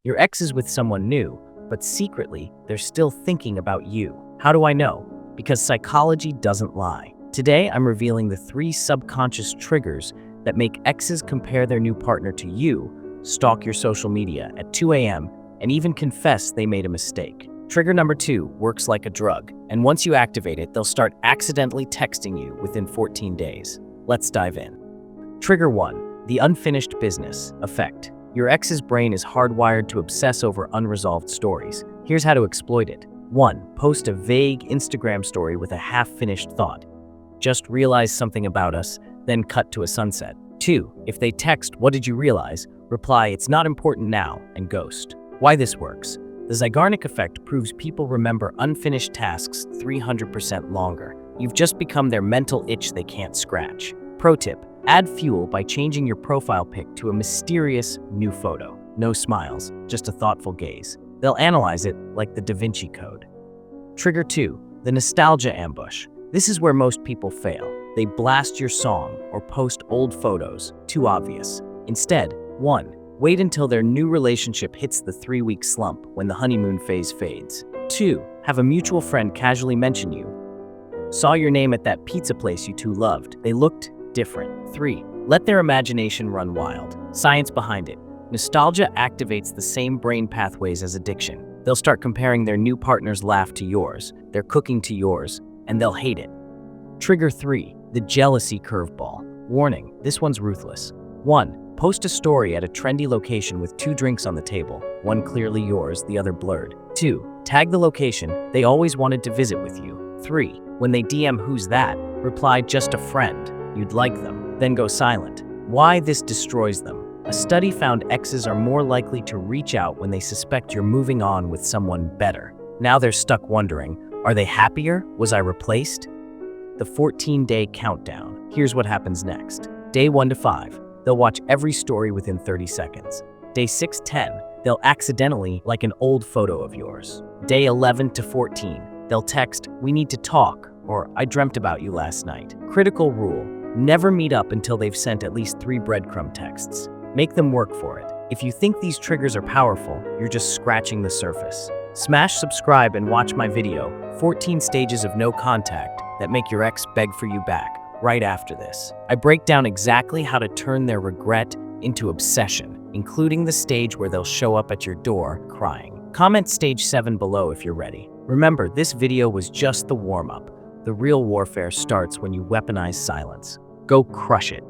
Your ex is with someone new, but secretly, they're still thinking about you. How do I know? Because psychology doesn't lie. Today, I'm revealing the 3 subconscious triggers that make exes compare their new partner to you, stalk your social media at 2 a.m., and even confess they made a mistake. Trigger number 2 works like a drug, and once you activate it, they'll start accidentally texting you within 14 days. Let's dive in. Trigger 1, the unfinished business effect. Your ex's brain is hardwired to obsess over unresolved stories. Here's how to exploit it. 1. Post a vague Instagram story with a half-finished thought. Just realized something about us, then cut to a sunset. 2. If they text, "What did you realize?" reply, "It's not important now," and ghost. Why this works? The Zeigarnik effect proves people remember unfinished tasks 300% longer. You've just become their mental itch they can't scratch. Pro tip, add fuel by changing your profile pic to a mysterious new photo. No smiles, just a thoughtful gaze. They'll analyze it like the Da Vinci Code. Trigger 2, the nostalgia ambush. This is where most people fail. They blast your song or post old photos, too obvious. Instead, 1. Wait until their new relationship hits the 3-week slump when the honeymoon phase fades. 2. Have a mutual friend casually mention you. Saw your name at that pizza place you two loved. They looked different. 3. Let their imagination run wild. Science behind it. Nostalgia activates the same brain pathways as addiction. They'll start comparing their new partner's laugh to yours, their cooking to yours, and they'll hate it. Trigger 3, the jealousy curveball. Warning, this one's ruthless. 1. Post a story at a trendy location with 2 drinks on the table, one clearly yours, the other blurred. 2. Tag the location, "They always wanted to visit with you." 3. When they DM "Who's that?" reply, "Just a friend. You'd like them." Then go silent. Why this destroys them? A study found exes are more likely to reach out when they suspect you're moving on with someone better. Now they're stuck wondering, are they happier? Was I replaced? The 14-day countdown. Here's what happens next. Day 1 to 5. They'll watch every story within 30 seconds. Day 6-10, they'll accidentally like an old photo of yours. Day 11 to 14, they'll text, "We need to talk," or "I dreamt about you last night." Critical rule, never meet up until they've sent at least 3 breadcrumb texts. Make them work for it. If you think these triggers are powerful, you're just scratching the surface. Smash subscribe and watch my video, 14 Stages of No Contact that make your ex beg for you back, right after this. I break down exactly how to turn their regret into obsession, including the stage where they'll show up at your door crying. Comment stage 7 below if you're ready. Remember, this video was just the warm-up. The real warfare starts when you weaponize silence. Go crush it.